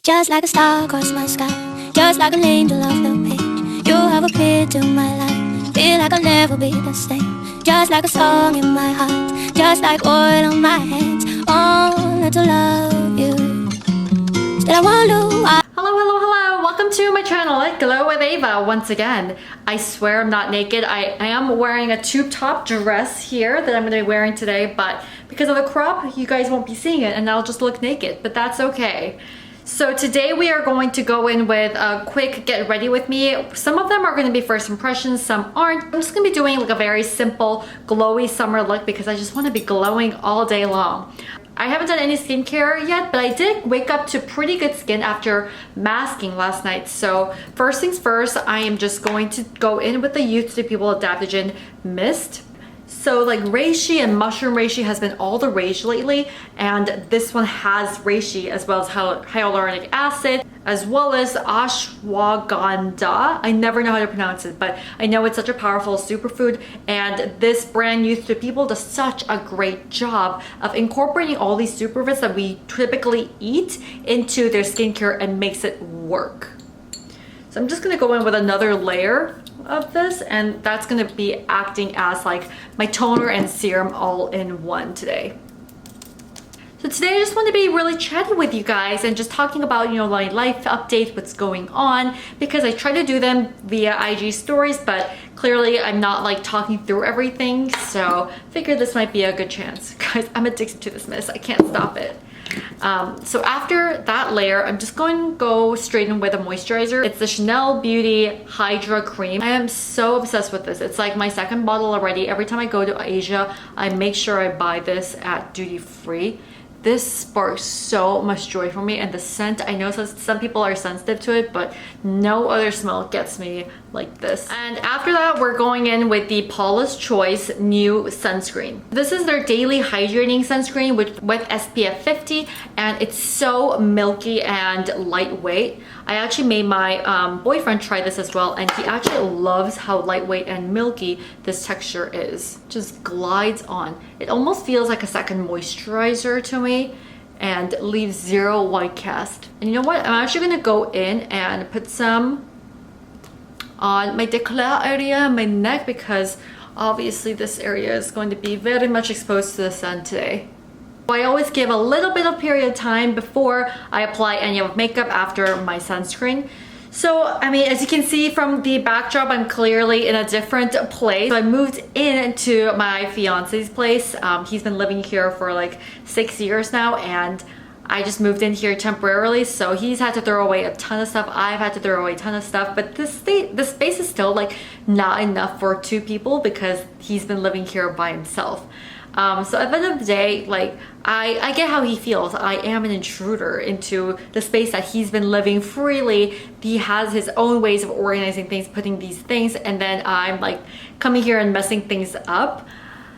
Just like a star across my sky, just like an angel off the page. You have appeared to my life, feel like I'll never be the same. Just like a song in my heart, just like oil on my hands. Only to love you, still I wonder. Hello, welcome to my channel at Glow with Ava once again. I swear I'm not naked. I am wearing a tube top dress here that I'm going to be wearing today, but because of the crop, you guys won't be seeing it and I'll just look naked, but that's okay. So today we are going to go in with a quick get ready with me. Some of them are going to be first impressions, some aren't. I'm just going to be doing like a very simple glowy summer look because I just want to be glowing all day long. I haven't done any skincare yet, but I did wake up to pretty good skin after masking last night. So first things first, I am just going to go in with the Youth to People Adaptogen Mist. So like reishi and mushroom reishi has been all the rage lately, and this one has reishi as well as hyaluronic acid as well as ashwagandha. I never know how to pronounce it, but I know it's such a powerful superfood, and this brand Youth to People does such a great job of incorporating all these superfoods that we typically eat into their skincare and makes it work. So I'm just gonna go in with another layer of this, and that's gonna be acting as like my toner and serum all in one today. So today I just want to be really chatty with you guys and just talking about, you know, my life updates, what's going on, because I try to do them via IG stories, but clearly I'm not like talking through everything, so I figured this might be a good chance. Guys, I'm addicted to this mist, I can't stop it. So after that layer, I'm just going to go straight in with a moisturizer. It's the Chanel Beauty Hydra cream. I am so obsessed with this. It's like my second bottle already. Every time I go to Asia, I make sure I buy this at duty free. This sparks so much joy for me, and the scent, I know some people are sensitive to it, but no other smell gets me like this. And after that, we're going in with the PAULA'S Choice new sunscreen. This is their daily hydrating sunscreen with SPF 50, and it's so milky and lightweight. I actually made my boyfriend try this as well, and he actually loves how lightweight and milky this texture is. Just glides on. It almost feels like a second moisturizer to me and leaves zero white cast. And you know what? I'm actually gonna go in and put some on my décolleté area, my neck, because obviously this area is going to be very much exposed to the sun today. I always give a little bit of period of time before I apply any of makeup after my sunscreen. So, I mean, as you can see from the backdrop, I'm clearly in a different place. So I moved into my fiance's place. He's been living here for like 6 years now, and I just moved in here temporarily, so he's had to throw away a ton of stuff. I've had to throw away a ton of stuff, but this space is still like not enough for 2 people because he's been living here by himself. So at the end of the day, like, I get how he feels. I am an intruder into the space that he's been living freely. He has his own ways of organizing things, putting these things, and then I'm like coming here and messing things up.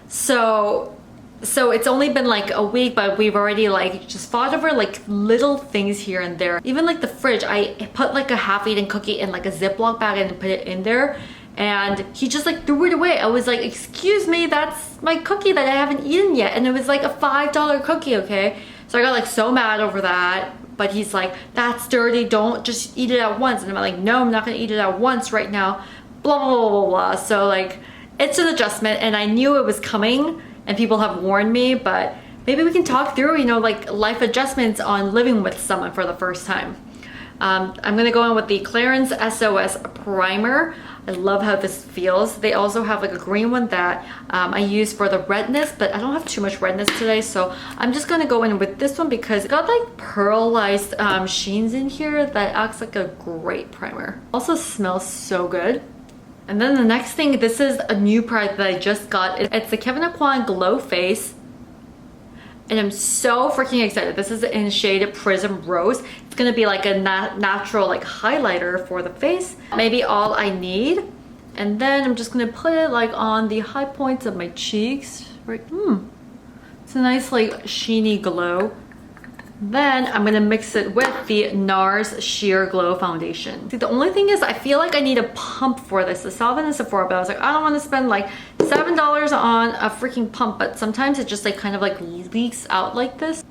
So it's only been like a week, but we've already like just fought over like little things here and there. Even like the fridge, I put like a half-eaten cookie in like a Ziploc bag and put it in there, and he just like threw it away. I was like, excuse me, that's my cookie that I haven't eaten yet, and it was like a $5 cookie, okay? So I got like so mad over that, but he's like, that's dirty, don't just eat it at once. And I'm like, no, I'm not gonna eat it at once right now, blah blah blah blah blah. So like, it's an adjustment, and I knew it was coming, and people have warned me, but maybe we can talk through, you know, like life adjustments on living with someone for the first time. I'm gonna go in with the CLARINS SOS primer. I love how this feels. They also have like a green one that I use for the redness, but I don't have too much redness today, so I'm just gonna go in with this one because it got like pearlized sheens in here that acts like a great primer. Also smells so good. And then the next thing, this is a new product that I just got. It's the KEVYN Glow Face, and I'm so freaking excited. This is in shade Prism Rose. It's gonna be like a natural like highlighter for the face. Maybe all I need. And then I'm just gonna put it like on the high points of my cheeks. Right, it's a nice like sheeny glow. Then I'm gonna mix it with the NARS Sheer Glow Foundation. See, the only thing is I feel like I need a pump for this. I saw it in Sephora, but I was like, I don't want to spend like $7 on a freaking pump, but sometimes it just like kind of like leaks out like this.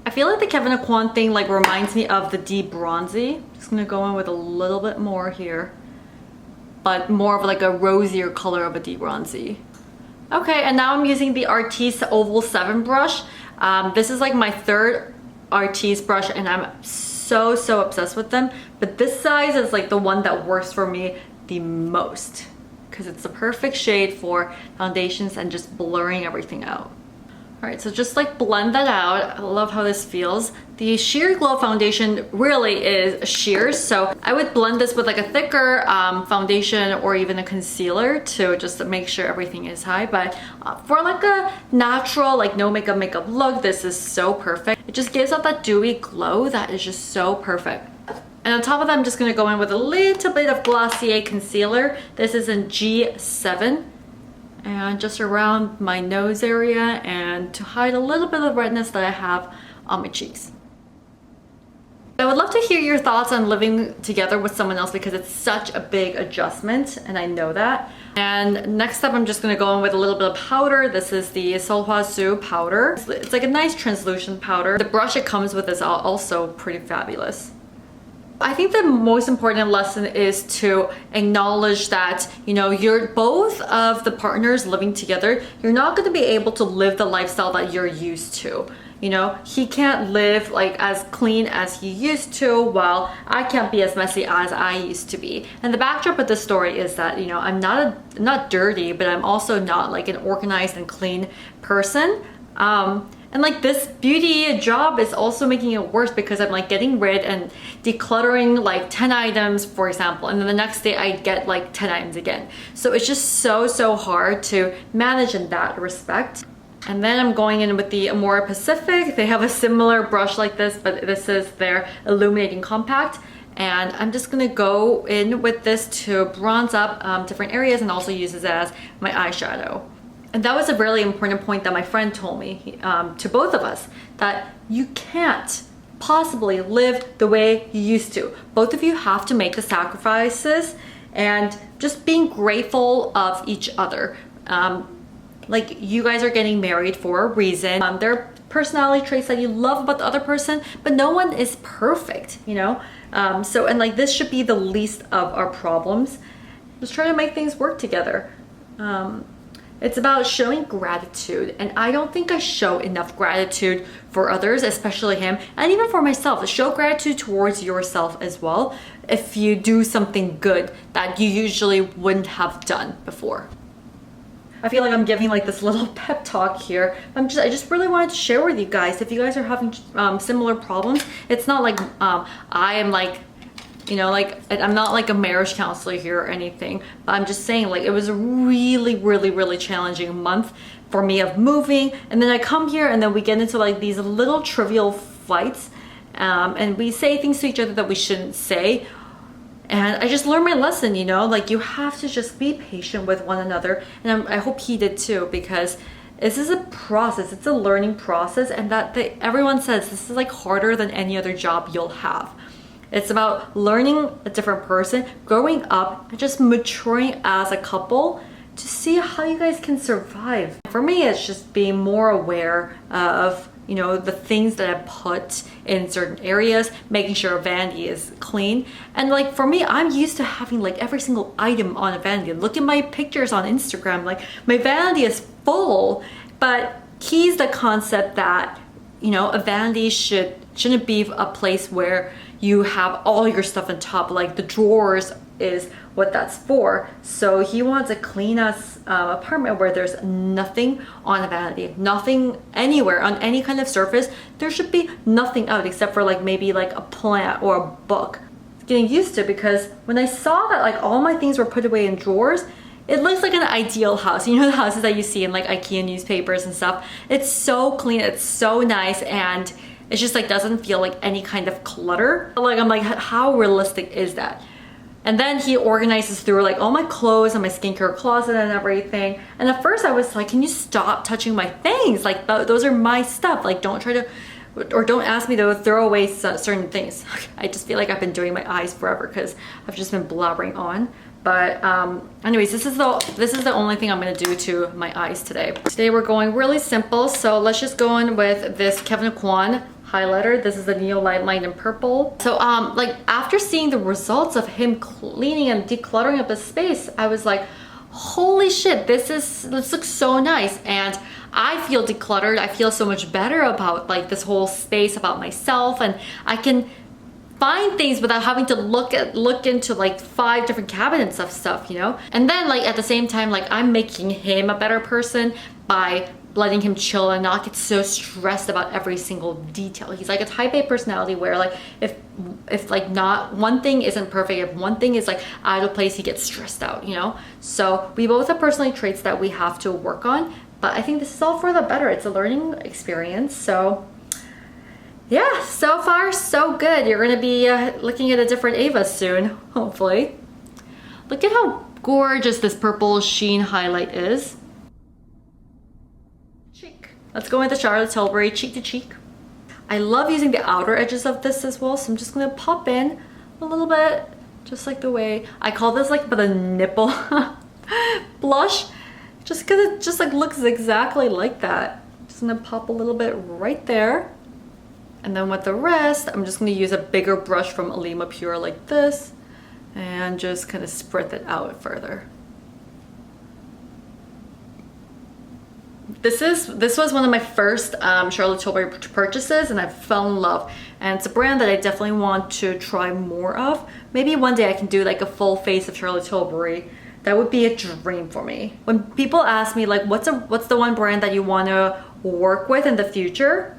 I feel like the KEVYN AUCOIN thing like reminds me of the Deep Bronzy. Just gonna go in with a little bit more here, but more of like a rosier color of a Deep Bronzy. Okay, and now I'm using the ARTIS Oval 7 brush. This is like my third ARTIS brush and I'm so obsessed with them. But this size is like the one that works for me the most because it's the perfect shade for foundations and just blurring everything out. Alright, so just like blend that out. I love how this feels. The Sheer Glow foundation really is sheer, so I would blend this with like a thicker foundation or even a concealer to just make sure everything is high. But for like a natural, like no makeup look, this is so perfect. It just gives out that dewy glow that is just so perfect. And on top of that, I'm just going to go in with a little bit of Glossier concealer. This is in G7. And just around my nose area and to hide a little bit of redness that I have on my cheeks. I would love to hear your thoughts on living together with someone else because it's such a big adjustment and I know that. And next up I'm just going to go in with a little bit of powder. This is the SULWHASOO powder. It's like a nice translucent powder. The brush it comes with is also pretty fabulous. I think the most important lesson is to acknowledge that, you know, you're both of the partners living together. You're not going to be able to live the lifestyle that you're used to. You know, he can't live like as clean as he used to, while I can't be as messy as I used to be. And the backdrop of the story is that, you know, I'm not dirty, but I'm also not like an organized and clean person. And like this beauty job is also making it worse because I'm like getting rid and decluttering like 10 items, for example, and then the next day I get like 10 items again. So it's just so hard to manage in that respect. And then I'm going in with the AMORE Pacific. They have a similar brush like this, but this is their illuminating compact. And I'm just gonna go in with this to bronze up different areas and also use this as my eyeshadow. And that was a really important point that my friend told me, to both of us, that you can't possibly live the way you used to. Both of you have to make the sacrifices and just being grateful of each other. Like you guys are getting married for a reason. There are personality traits that you love about the other person, but no one is perfect, you know? And like this should be the least of our problems. Just try to make things work together. It's about showing gratitude, and I don't think I show enough gratitude for others, especially him, and even for myself. Show gratitude towards yourself as well if you do something good that you usually wouldn't have done before. I feel like I'm giving like this little pep talk here. I just really wanted to share with you guys, if you guys are having similar problems, it's not like I am like, you know, like I'm not like a marriage counselor here or anything, but I'm just saying like it was a really challenging month for me of moving, and then I come here and then we get into like these little trivial fights, and we say things to each other that we shouldn't say. And I just learned my lesson, you know, like you have to just be patient with one another, and I hope he did too, because this is a process, it's a learning process, and everyone says this is like harder than any other job you'll have. It's about learning a different person, growing up, and just maturing as a couple to see how you guys can survive. For me, it's just being more aware of, you know, the things that I put in certain areas, making sure a vanity is clean. And like for me, I'm used to having like every single item on a vanity. Look at my pictures on Instagram, like my vanity is full, but he's the concept that, you know, a vanity shouldn't be a place where you have all your stuff on top, like the drawers is what that's for. So he wants a clean ass apartment where there's nothing on a vanity, nothing anywhere on any kind of surface. There should be nothing out except for like maybe like a plant or a book. Getting used to it, because when I saw that like all my things were put away in drawers, it looks like an ideal house. You know, the houses that you see in like IKEA newspapers and stuff. It's so clean, it's so nice, and it just like doesn't feel like any kind of clutter. Like I'm like, how realistic is that? And then he organizes through like all my clothes and my skincare closet and everything. And at first I was like, can you stop touching my things? Like those are my stuff. Like don't try to, or don't ask me to throw away certain things. I just feel like I've been doing my eyes forever because I've just been blabbering on. But anyways, this is the only thing I'm gonna do to my eyes today. Today we're going really simple, so let's just go in with this KEVYN AUCOIN highlighter. This is the Neolight Light in Purple. So like after seeing the results of him cleaning and decluttering up the space, I was like, holy shit, this looks so nice. And I feel decluttered. I feel so much better about like this whole space, about myself, and I can find things without having to look into like 5 different cabinets of stuff, you know? And then like at the same time, like I'm making him a better person by letting him chill and not get so stressed about every single detail. He's like a type A personality where like if like not one thing isn't perfect, if one thing is like out of place, he gets stressed out, you know? So we both have personality traits that we have to work on, but I think this is all for the better. It's a learning experience. So yeah, so far so good. You're gonna be looking at a different Ava soon, hopefully. Look at how gorgeous this purple sheen highlight is. Let's go into Charlotte Tilbury cheek to cheek. I love using the outer edges of this as well, so I'm just gonna pop in a little bit, just like the way I call this like the nipple blush, just because it just like looks exactly like that. Just gonna pop a little bit right there, and then with the rest, I'm just gonna use a bigger brush from Alima Pure like this, and just kind of spread it out further. This was one of my first Charlotte Tilbury purchases, and I fell in love, and it's a brand that I definitely want to try more of. Maybe one day I can do like a full face of Charlotte Tilbury. That would be a dream for me. When people ask me like what's the one brand that you want to work with in the future,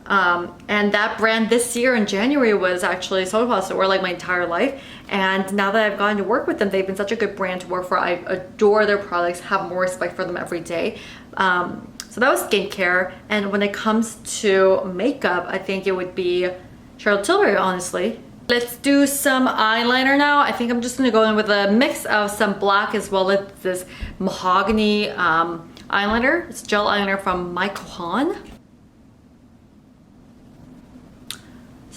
and that brand this year in January was actually SULWHASOO, or like my entire life. And now that I've gotten to work with them, they've been such a good brand to work for. I adore their products, have more respect for them every day. So that was skincare. And when it comes to makeup, I think it would be Charlotte Tilbury, honestly. Let's do some eyeliner now. I think I'm just gonna go in with a mix of some black as well as this mahogany eyeliner. It's gel eyeliner from My Kohan.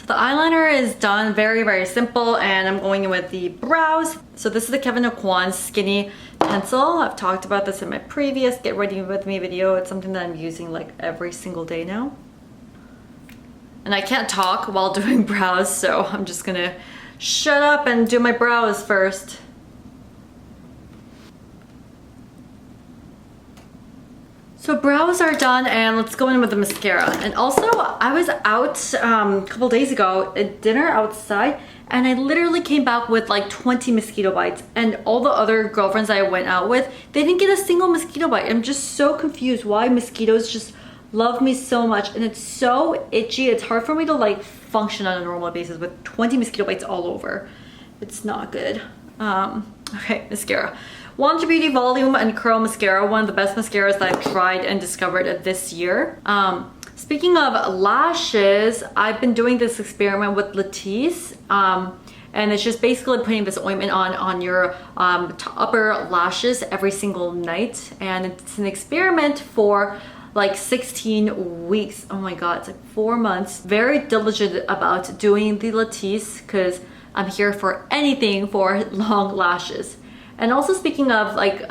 The eyeliner is done, very, very simple, and I'm going in with the brows. So this is the KEVYN Aquan Skinny Pencil. I've talked about this in my previous Get Ready With Me video. It's something that I'm using like every single day now. And I can't talk while doing brows, so I'm just gonna shut up and do my brows first. So brows are done, and let's go in with the mascara. And also, I was out a couple days ago at dinner outside, and I literally came back with like 20 mosquito bites. And all the other girlfriends I went out with, they didn't get a single mosquito bite. I'm just so confused why mosquitoes just love me so much, and it's so itchy. It's hard for me to like function on a normal basis with 20 mosquito bites all over. It's not good. Okay, mascara. Wander Beauty Volume and Curl Mascara, one of the best mascaras that I've tried and discovered this year. Speaking of lashes, I've been doing this experiment with ARTIS, and it's just basically putting this ointment on your upper lashes every single night, and it's an experiment for like 16 weeks. Oh my god, it's like 4 months. Very diligent about doing the ARTIS because I'm here for anything for long lashes. And also speaking of like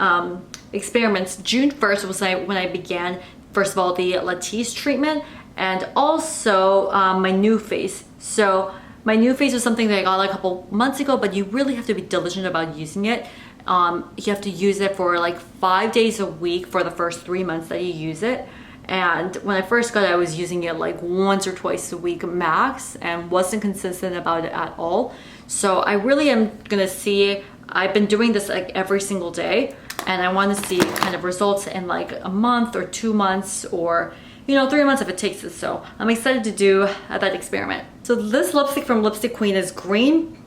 experiments, June 1st was when I began, first of all, the ARTIS treatment, and also my new face. So my new face was something that I got like a couple months ago, but you really have to be diligent about using it. You have to use it for like 5 days a week for the first 3 months that you use it. And when I first got it, I was using it like once or twice a week max and wasn't consistent about it at all. So I really am gonna see, I've been doing this like every single day, and I want to see kind of results in like a month or 2 months, or 3 months if it takes it. So I'm excited to do that experiment. So this lipstick from Lipstick Queen is green,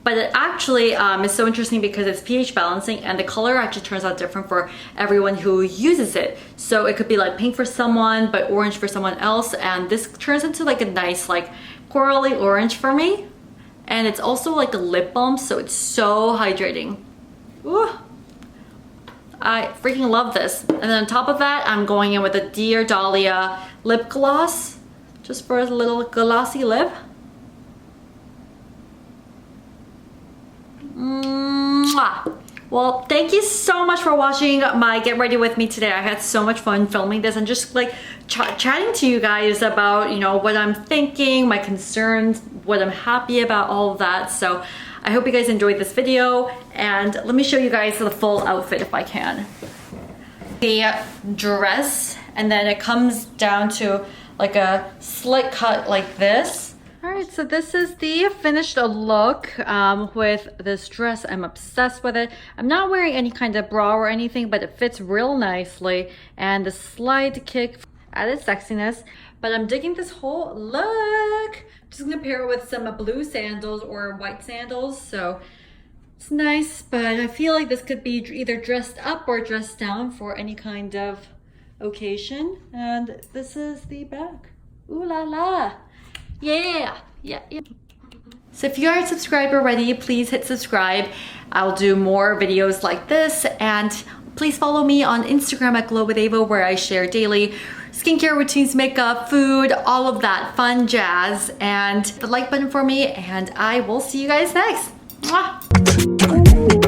but it actually is so interesting because it's pH balancing, and the color actually turns out different for everyone who uses it. So it could be like pink for someone but orange for someone else, and this turns into like a nice like corally orange for me. And it's also like a lip balm, so it's so hydrating. Ooh. I freaking love this. And then on top of that, I'm going in with a Dear Dahlia lip gloss, just for a little glossy lip. Mwah. Well, thank you so much for watching my Get Ready With Me today. I had so much fun filming this and just like chatting to you guys about, you know, what I'm thinking, my concerns, what I'm happy about, all of that. So I hope you guys enjoyed this video, and let me show you guys the full outfit if I can. The dress, and then it comes down to like a slit cut like this. All right, so this is the finished look with this dress. I'm obsessed with it. I'm not wearing any kind of bra or anything, but it fits real nicely, and the slight kick added sexiness. But I'm digging this whole look. Just gonna pair it with some blue sandals or white sandals, so it's nice. But I feel like this could be either dressed up or dressed down for any kind of occasion. And this is the back. Ooh la la. Yeah. So if you aren't subscribed already, please hit subscribe. I'll do more videos like this, and please follow me on Instagram at glowwithava, where I share daily skincare routines, makeup, food, all of that fun jazz. And the like button for me, and I will see you guys next. Mwah!